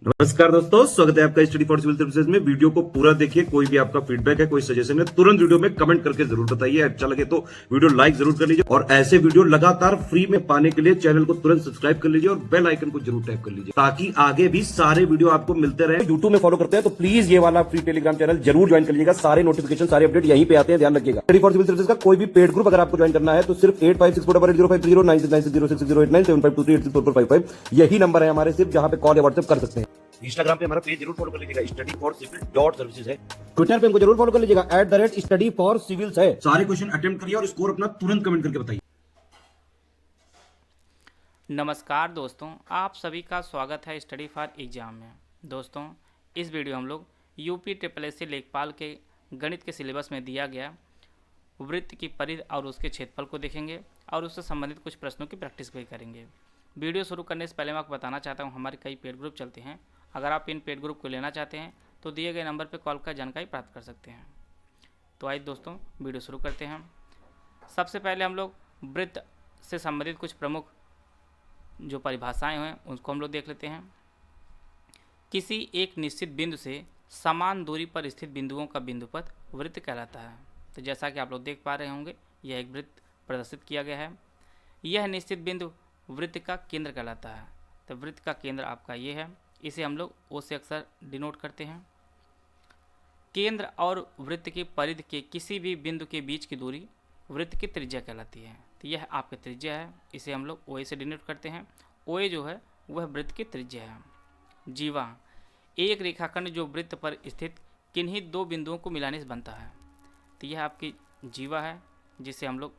नमस्कार दोस्तों, स्वागत है आपका स्टडी फॉर सिविल सर्विसेज में। वीडियो को पूरा देखिए। कोई भी आपका फीडबैक है, कोई सजेशन है, तुरंत वीडियो में कमेंट करके जरूर बताइए। अच्छा लगे तो वीडियो लाइक जरूर कर लीजिए और ऐसे वीडियो लगातार फ्री में पाने के लिए चैनल को तुरंत सब्सक्राइब कर लीजिए और बेल आइकन को जरूर टैप कर लीजिए ताकि आगे भी सारे वीडियो आपको मिलते रहे। यूट्यूब में फॉलो करते हैं तो प्लीज ये वाला फ्री टेलीग्राम चैनल जरूर ज्वाइन कर लीजिएगा। सारे नोटिफिकेशन, सारे अपडेट यहीं पे आते हैं, ध्यान रखिएगा। स्टडी फॉर सिविल सर्विसेज का कोई भी पेड ग्रुप अगर आपको ज्वाइन करना है तो सिर्फ 856480560660897523864455 यही नंबर है हमारे, सिर्फ जहां पे कॉल या व्हाट्सएप कर सकते हैं। इंस्टाग्राम पे हमारा पेज जरूर फॉलो कर लीजिएगा, study4civil.services है। ट्विटर पे हमको जरूर फॉलो कर लीजिएगा, @study4civils है। सारे क्वेश्चन अटेम्प्ट करिए और स्कोर अपना तुरंत कमेंट करके बताइए। नमस्कार दोस्तों, आप सभी का स्वागत है स्टडी फॉर एग्जाम में। दोस्तों, इस वीडियो हम लोग यूपी SSC लेखपाल के गणित के सिलेबस में दिया गया वृत्त की परिधि और उसके क्षेत्रफल को देखेंगे और उससे संबंधित कुछ प्रश्नों की प्रैक्टिस भी करेंगे। वीडियो शुरू करने से पहले मैं आपको बताना चाहता हूँ, हमारे कई पेड ग्रुप चलते हैं। अगर आप इन पेड ग्रुप को लेना चाहते हैं तो दिए गए नंबर पर कॉल कर जानकारी प्राप्त कर सकते हैं। तो आइए दोस्तों, वीडियो शुरू करते हैं। सबसे पहले हम लोग वृत्त से संबंधित कुछ प्रमुख जो परिभाषाएं हैं उनको हम लोग देख लेते हैं। किसी एक निश्चित बिंदु से समान दूरी पर स्थित बिंदुओं का बिंदुपथ वृत्त कहलाता है। तो जैसा कि आप लोग देख पा रहे होंगे, यह एक वृत्त प्रदर्शित किया गया है। यह निश्चित बिंदु वृत्त का केंद्र कहलाता है। तो वृत्त का केंद्र आपका ये है, इसे हम लोग ओ से अक्सर डिनोट करते हैं। केंद्र और वृत्त की परिधि के किसी भी बिंदु के बीच की दूरी वृत्त की त्रिज्या कहलाती है। तो यह आपकी त्रिज्या है, इसे हम लोग OA से डिनोट करते हैं। OA जो है वह वृत्त की त्रिज्या है। जीवा एक रेखाखंड जो वृत्त पर स्थित किन्हीं दो बिंदुओं को मिलाने से बनता है। तो यह आपकी जीवा है, जिसे हम लोग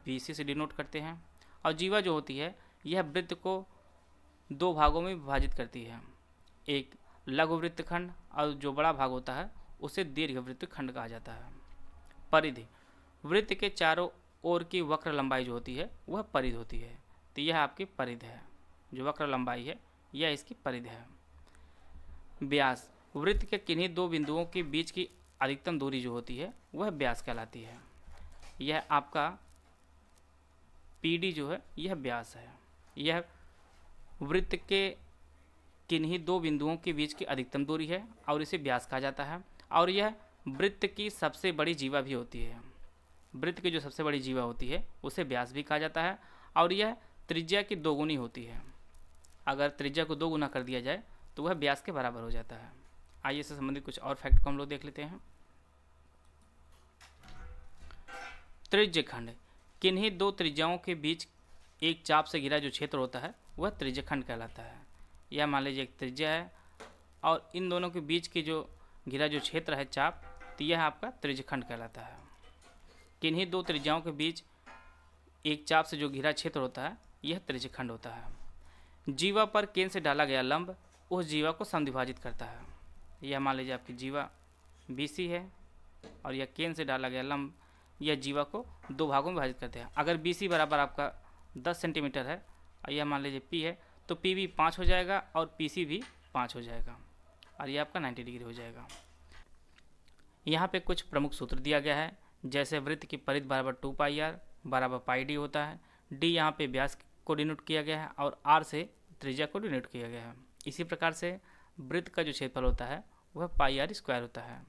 BC से डिनोट करते हैं। और जीवा जो होती है यह वृत्त को दो भागों में विभाजित करती है, एक लघु वृत्तखंड और जो बड़ा भाग होता है उसे दीर्घ वृत्तखंड कहा जाता है। परिधि वृत्त के चारों ओर की वक्र लंबाई जो होती है वह परिधि होती है। तो यह आपकी परिधि है, जो वक्र लंबाई है यह इसकी परिधि है। व्यास वृत्त के किन्हीं दो बिंदुओं के बीच की अधिकतम दूरी जो होती है वह व्यास कहलाती है। यह आपका PD जो है यह व्यास है। यह वृत्त के किन्हीं दो बिंदुओं के बीच की अधिकतम दूरी है और इसे व्यास कहा जाता है। और यह वृत्त की सबसे बड़ी जीवा भी होती है। वृत्त की जो सबसे बड़ी जीवा होती है उसे व्यास भी कहा जाता है और यह त्रिज्या की दोगुनी होती है। अगर त्रिज्या को 2 गुना कर दिया जाए तो वह व्यास के बराबर हो जाता है। आइए इससे संबंधित कुछ और फैक्ट को हम लोग देख लेते हैं। त्रिज्यखंड किन्हीं दो त्रिज्याओं के बीच एक चाप से घिरा जो क्षेत्र होता है वह त्रिज्यखंड कहलाता है। यह मान लीजिए एक त्रिज्या है और इन दोनों के बीच की जो घिरा जो क्षेत्र है चाप, तो यह आपका त्रिज्यखंड कहलाता है। किन्हीं दो त्रिज्याओं के बीच एक चाप से जो घिरा क्षेत्र होता है यह त्रिज्यखंड होता है। जीवा पर केंद्र से डाला गया लंब उस जीवा को समद्विभाजित करता है। यह मान लीजिए आपकी जीवा BC है और यह केंद्र से डाला गया लंब यह जीवा को दो भागों में विभाजित करते हैं। अगर BC बराबर आपका 10 सेंटीमीटर है और यह मान लीजिए P है तो P भी 5 हो जाएगा और PC भी 5 हो जाएगा और यह आपका 90 डिग्री हो जाएगा। यहाँ पे कुछ प्रमुख सूत्र दिया गया है, जैसे वृत्त की परिधि बराबर 2πr बराबर πd होता है। D यहाँ पे व्यास को डिनोट किया गया है और R से त्रिज्या को डिनोट किया गया है। इसी प्रकार से वृत्त का जो क्षेत्रफल होता है वह πr² होता है।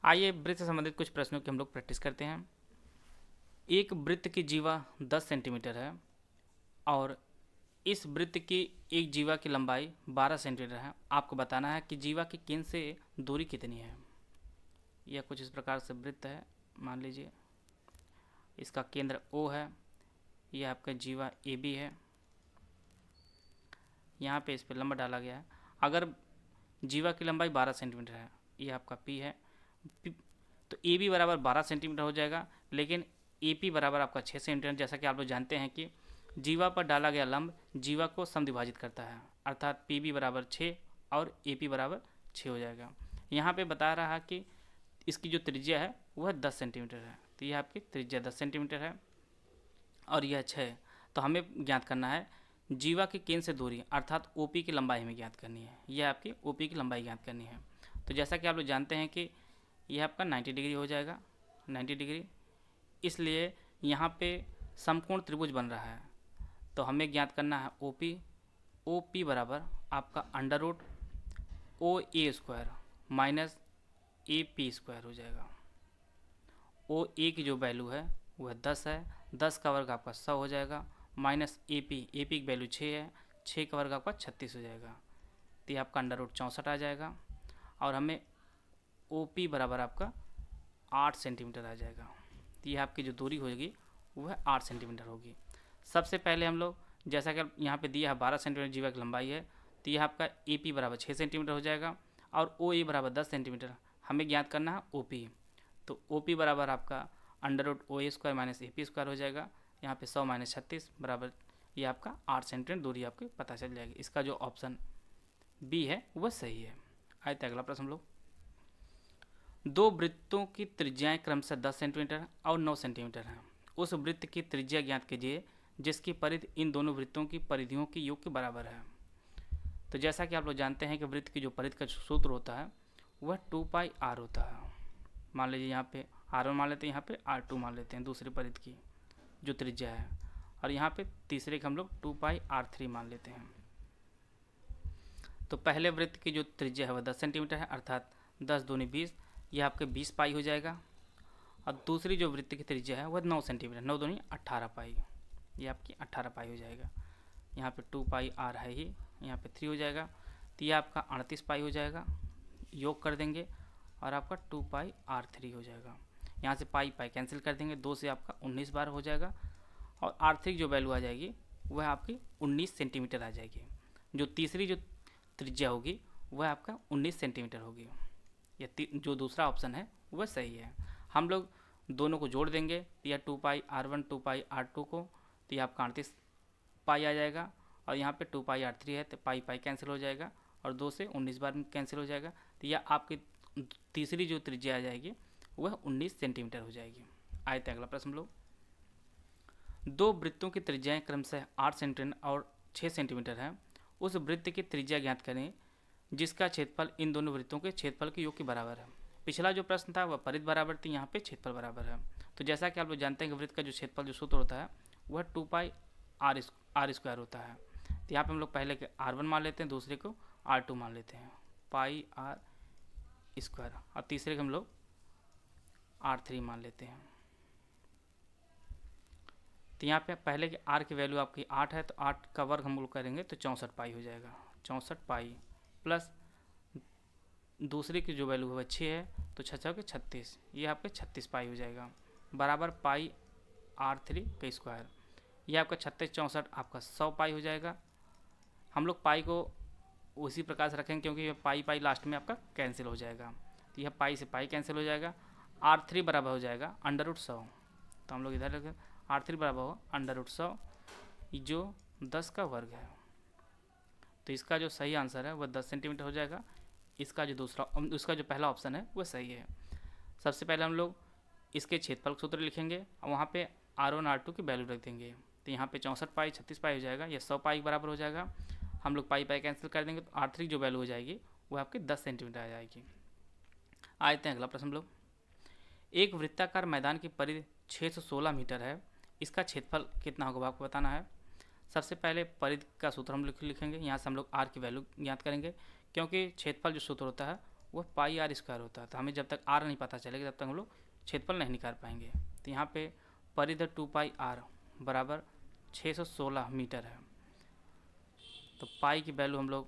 आइए वृत्त से संबंधित कुछ प्रश्नों की हम लोग प्रैक्टिस करते हैं। एक वृत्त की जीवा 10 सेंटीमीटर है और इस वृत्त की एक जीवा की लंबाई 12 सेंटीमीटर है। आपको बताना है कि जीवा के केंद्र से दूरी कितनी है। यह कुछ इस प्रकार से वृत्त है, मान लीजिए इसका केंद्र O है, यह आपका जीवा AB है। यहाँ पे इस पर लंबा डाला गया है। अगर जीवा की लंबाई 12 सेंटीमीटर है, यह आपका P है, तो AB बराबर 12 सेंटीमीटर हो जाएगा, लेकिन AP बराबर आपका 6 सेंटीमीटर। जैसा कि आप लोग जानते हैं कि जीवा पर डाला गया लंब जीवा को समद्विभाजित करता है, अर्थात PB बराबर 6 और AP बराबर 6 हो जाएगा। यहाँ पे बता रहा है कि इसकी जो त्रिज्या है वह 10 सेंटीमीटर है। तो यह आपकी त्रिज्या 10 सेंटीमीटर है और यह 6 है। तो हमें ज्ञात करना है जीवा के केंद्र से दूरी, अर्थात OP की लंबाई हमें ज्ञात करनी है। यह आपकी OP की लंबाई ज्ञात करनी है। तो जैसा कि आप लोग जानते हैं कि यह आपका 90 डिग्री हो जाएगा, 90 डिग्री। इसलिए यहाँ पे समकोण त्रिभुज बन रहा है। तो हमें ज्ञात करना है OP बराबर आपका under root O A square minus A P square हो जाएगा। ओ ए की जो वैल्यू है वह 10 है, 10 का वर्ग आपका 100 हो जाएगा, माइनस ए पी की वैल्यू 6 है, 6 का वर्ग आपका 36 हो जाएगा। तो ये आपका अंडर रूट 64 आ जाएगा और हमें ओ पी बराबर आपका 8 सेंटीमीटर आ जाएगा। तो ये आपकी जो दूरी होगी वह 8 सेंटीमीटर होगी। सबसे पहले हम लोग जैसा कि यहाँ पे दिया है 12 सेंटीमीटर जीवा की लंबाई है, तो यह आपका ए पी बराबर 6 सेंटीमीटर हो जाएगा और ओ ए बराबर 10 सेंटीमीटर हमें ज्ञात करना है ओ पी। तो ओ पी बराबर आपका under root O A square minus A P square हो जाएगा। यहाँ पे 100 माइनस 36 बराबर ये आपका 8 सेंटीमीटर दूरी आपकी पता चल जाएगी। इसका जो ऑप्शन बी है वह सही है। आए थे अगला प्रश्न हम लोग। दो वृत्तों की त्रिज्याएं क्रमशः 10 सेंटीमीटर और 9 सेंटीमीटर हैं। उस वृत्त की त्रिज्या ज्ञात कीजिए जिसकी परिधि इन दोनों वृत्तों की परिधियों के योग के बराबर है। तो जैसा कि आप लोग जानते हैं कि वृत्त की जो परिधि का सूत्र होता है वह 2 पाई आर होता है। मान लीजिए यहाँ पे R1 मान लेते हैं, यहाँ पे R2 मान लेते हैं दूसरी परिधि की जो त्रिज्या है, और यहाँ पे तीसरे का हम लोग 2 पाई R3 मान लेते हैं। तो पहले वृत्त की जो त्रिज्या है वह 10 सेंटीमीटर है, अर्थात 10 दूनी 20, यह आपके 20 पाई हो जाएगा। और दूसरी जो वृत्त की त्रिज्या है वह 9 सेंटीमीटर, 9 दूनी 18 पाई, ये आपकी 18 पाई हो जाएगा। यहाँ पे 2 पाई आर है ही, यहाँ पे 3 हो जाएगा, तो यह आपका 38 पाई हो जाएगा। योग कर देंगे और आपका 2 पाई R3 हो जाएगा। यहाँ से पाई पाई कैंसिल कर देंगे, 2 से आपका 19 बार हो जाएगा और R3 जो वैल्यू आ जाएगी वह आपकी 19 सेंटीमीटर आ जाएगी। जो तीसरी जो त्रिज्या होगी वह आपका 19 सेंटीमीटर होगी। या जो दूसरा ऑप्शन है वह सही है। हम लोग दोनों को जोड़ देंगे, या 2 पाई R1 2 पाई R2 को, तो यह आपका 38 पाई आ जाएगा और यहाँ पे 2 पाई R3 है तो पाई पाई कैंसिल हो जाएगा और 2 से 19 बार में कैंसिल हो जाएगा। तो यह आपकी तीसरी जो त्रिज्या आ जाएगी वह 19 सेंटीमीटर हो जाएगी। आए थे अगला प्रश्न लोग। दो वृत्तों की त्रिज्याएं क्रमशः 8 सेंटीमीटर और 6 सेंटीमीटर है। उस वृत्त की त्रिज्या ज्ञात करें जिसका क्षेत्रफल इन दोनों वृत्तों के क्षेत्रफल के योग के बराबर है। पिछला जो प्रश्न था वह परिधि बराबर थी, यहाँ पे क्षेत्रफल बराबर है। तो जैसा कि आप लोग जानते हैं कि वृत्त का जो क्षेत्रफल जो सूत्र होता है वह 2 पाई आर स्क्वायर होता है। तो यहाँ पे हम लोग पहले के R1 मान लेते हैं, दूसरे को R2 मान लेते हैं, पाई आर स्क्वायर, और तीसरे को हम लोग R3 मान लेते हैं। तो यहाँ पे पहले के R की वैल्यू आपकी 8 है, तो 8 का वर्ग हम लोग करेंगे तो 64 पाई हो जाएगा। 64 पाई प्लस दूसरे की जो वैल्यू है वह 6 है, तो 6 के 36, ये आपके 36 पाई हो जाएगा, बराबर पाई R3 का स्क्वायर। ये आपका 36 64 आपका 100 पाई हो जाएगा। हम लोग पाई को उसी प्रकार से रखेंगे क्योंकि ये पाई पाई लास्ट में आपका कैंसिल हो जाएगा, तो यह पाई से पाई कैंसिल हो जाएगा। R3 बराबर हो जाएगा अंडर रूट 100, तो हम लोग इधर रखें R3 बराबर हो अंडर रूट 100 जो 10 का वर्ग है। तो इसका जो सही आंसर है वह 10 सेंटीमीटर हो जाएगा। इसका जो पहला ऑप्शन है वह सही है। सबसे पहले हम लोग इसके क्षेत्रफल सूत्र लिखेंगे और वहाँ पे R1 R2 की वैल्यू रख देंगे। तो यहाँ पे 64 पाई 36 पाई हो जाएगा, यह 100 पाई बराबर हो जाएगा। हम लोग पाई पाई कैंसिल कर देंगे, तो R3 जो वैल्यू हो जाएगी वो आपके 10 सेंटीमीटर आ जाएगी। आते हैं अगला प्रश्न हम लोग। एक वृत्ताकार मैदान की परिधि 616 मीटर है, इसका क्षेत्रफल कितना होगा आपको बताना है। सबसे पहले परिधि का सूत्र हम लिखेंगे, यहाँ से हम लोग R की वैल्यू ज्ञात करेंगे क्योंकि क्षेत्रफल जो सूत्र होता है वह पाई आर स्क्वायर होता है। तो हमें जब तक R नहीं पता चलेगा तब तक हम लोग क्षेत्रफल नहीं निकाल पाएंगे। तो यहाँ पे परिधि 2 पाई आर बराबर 616 मीटर है, तो पाई की वैल्यू हम लोग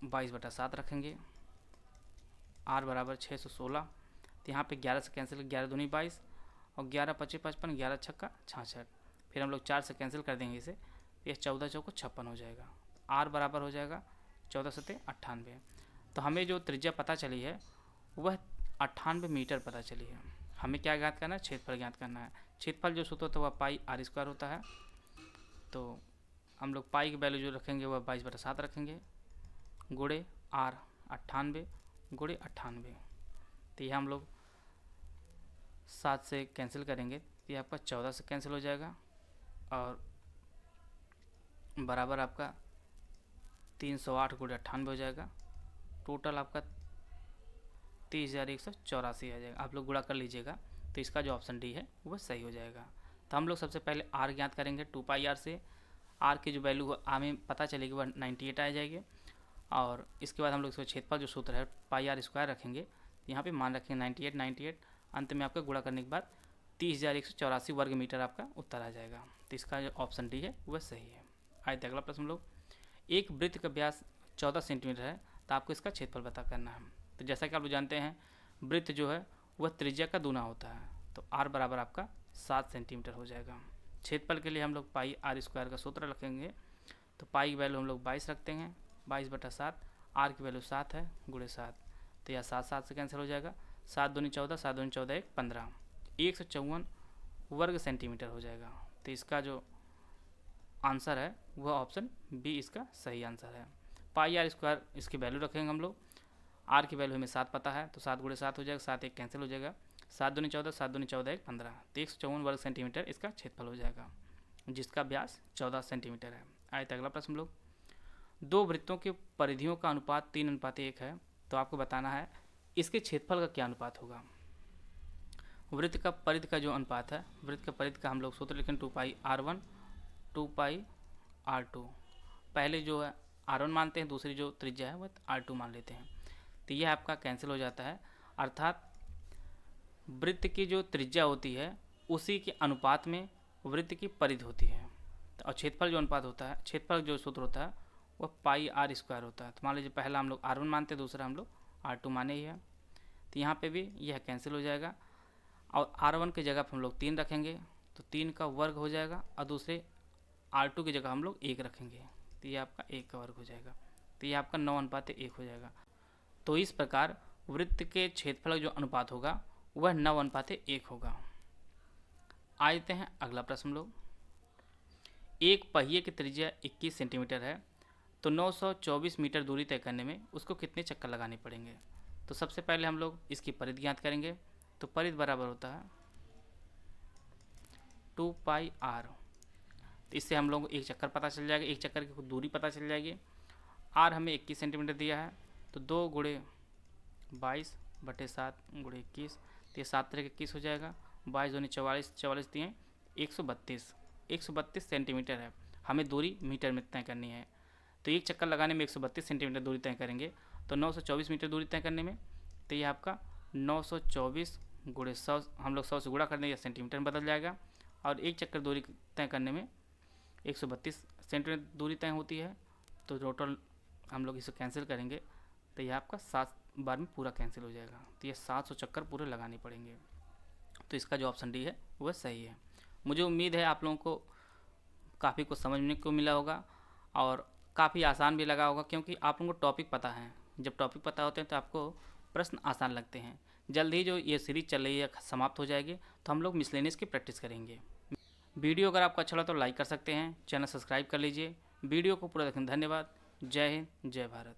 22/7 रखेंगे, R बराबर 616। तो यहाँ पे 11 से कैंसिल, 11 दूनी 22 और 11 25 55, 11 छक्का 66, फिर हम लोग 4 से कैंसिल कर देंगे इसे, ये 14 चौको 56 हो जाएगा। R बराबर हो जाएगा 14 सत्ते 98। तो हमें जो त्रिज्या पता चली है वह 98 मीटर पता चली है। हमें क्या ज्ञात करना है, क्षेत्रफल ज्ञात करना है। क्षेत्रफल जो सूत्र होता है वह पाई आर स्क्वायर होता है, तो हम लोग पाई की वैल्यू जो रखेंगे वह 22/7 रखेंगे, गुणे R 98 गुणे 98। तो यह हम लोग 7 से कैंसिल करेंगे, तो ये आपका 14 से कैंसिल हो जाएगा और बराबर आपका 308 गुणे 98 हो जाएगा। टोटल आपका 30,184 आ जाएगा। आप लोग गुणा कर लीजिएगा, तो इसका जो ऑप्शन डी है वह सही हो जाएगा। तो हम लोग सबसे पहले R ज्ञात करेंगे 2 पाई आर से। R की जो वैल्यू हमें पता चलेगी वह 98 आ जाएगी, और इसके बाद हम लोग इसको क्षेत्रफल जो सूत्र है पाई आर स्क्वायर रखेंगे, यहाँ पे मान रखेंगे 98, अंत में आपका गुणा करने के बाद 30,184 वर्ग मीटर आपका उत्तर आ जाएगा। तो इसका जो ऑप्शन डी है वह सही है। आइए अगला प्रश्न हम लोग, एक वृत्त का व्यास 14 सेंटीमीटर है तो आपको इसका क्षेत्रफल पता करना है। तो जैसा कि आप लोग जानते हैं वृत्त जो है वह त्रिज्या का दूना होता है, तो आर बराबर आपका 7 सेंटीमीटर हो जाएगा। क्षेत्रफल के लिए हम लोग पाई आर स्क्वायर का सूत्र रखेंगे, तो पाई की वैल्यू हम लोग 22 रखते हैं, 22/7, आर की वैल्यू 7 है, गुणे 7, तो यह 7 से कैंसिल हो जाएगा, 7 दूनी 14, 7 दूनी 14, 1 15, 154 वर्ग सेंटीमीटर हो जाएगा। तो इसका जो आंसर है वह ऑप्शन बी इसका सही आंसर है। पाई आर स्क्वायर इसकी वैल्यू रखेंगे हम लोग, आर की वैल्यू हमें 7 पता है, तो 7 गुणे 7 हो जाएगा, 7 1 कैंसिल हो जाएगा, 7 दूनी 14, 7 दूनी 14, 1 15, तो 154 वर्ग सेंटीमीटर इसका क्षेत्रफल हो जाएगा, जिसका व्यास 14 सेंटीमीटर है। आए अगला प्रश्न हम लोग, दो वृत्तों के परिधियों का अनुपात 3:1 है, तो आपको बताना है इसके क्षेत्रफल का क्या अनुपात होगा। वृत्त का परिधि का जो अनुपात है, वृत्त का परिधि का हम लोग सूत्र लिखें 2πr1 2πr2, पहले जो है r1 मानते हैं, दूसरी जो त्रिज्या है वह r2 मान लेते हैं, तो यह आपका कैंसिल हो जाता है, अर्थात वृत्त की जो त्रिज्या होती है उसी के अनुपात में वृत्त की परिधि होती है, और क्षेत्रफल जो अनुपात होता है, क्षेत्रफल जो सूत्र होता है वह पाई आर स्क्वायर होता है। तो मान लीजिए पहला हम लोग r1 मानते हैं, दूसरा हम लोग r2 माने ही है, तो यहाँ पे भी यह कैंसिल हो जाएगा, और r1 की जगह पर हम लोग 3 रखेंगे, तो 3 का वर्ग हो जाएगा, और दूसरे r2 की जगह हम लोग 1 रखेंगे, तो ये आपका 1 का वर्ग हो जाएगा, तो ये आपका 9:1 हो जाएगा। तो इस प्रकार वृत्त के क्षेत्रफल जो अनुपात होगा वह 9:1 होगा। आते हैं अगला प्रश्न हम लोग, एक पहिए की त्रिज्या 21 सेंटीमीटर है, तो 924 मीटर दूरी तय करने में उसको कितने चक्कर लगाने पड़ेंगे। तो सबसे पहले हम लोग इसकी परिधि ज्ञात करेंगे, तो परिधि बराबर होता है 2πr, तो इससे हम लोग को एक चक्कर पता चल जाएगा, एक चक्कर की दूरी पता चल जाएगी। आर हमें 21 सेंटीमीटर दिया है, तो 2 गुणे 22/7 गुणे 21, तो ये 7 3 21 हो जाएगा, 22 दूनी 44, 44 दिए 132 सेंटीमीटर है, हमें दूरी मीटर में तय करनी है, तो एक चक्कर लगाने में 132 सेंटीमीटर दूरी तय करेंगे, तो 924 मीटर दूरी तय करने में, तो ये आपका 924 गुणे 100, हम लोग 100 से गुणा कर देंगे, सेंटीमीटर में बदल जाएगा, और एक चक्कर दूरी तय करने में 132 सेंटीमीटर दूरी तय होती है, तो टोटल हम लोग इसे कैंसिल करेंगे, तो यह आपका 7 बार में पूरा कैंसिल हो जाएगा, तो ये 700 चक्कर पूरे लगाने पड़ेंगे। तो इसका जो ऑप्शन डी है वह सही है। मुझे उम्मीद है आप लोगों को काफ़ी कुछ समझने को मिला होगा और काफ़ी आसान भी लगा होगा, क्योंकि आप लोगों को टॉपिक पता है। जब टॉपिक पता होते हैं तो आपको प्रश्न आसान लगते हैं। जल्द ही जो ये सीरीज चल रही है समाप्त हो जाएगी, तो हम लोग मिसलेनियस की प्रैक्टिस करेंगे। वीडियो अगर आपको अच्छा लगा तो लाइक कर सकते हैं, चैनल सब्सक्राइब कर लीजिए। वीडियो को पूरा देखने धन्यवाद। जय हिंद, जय भारत।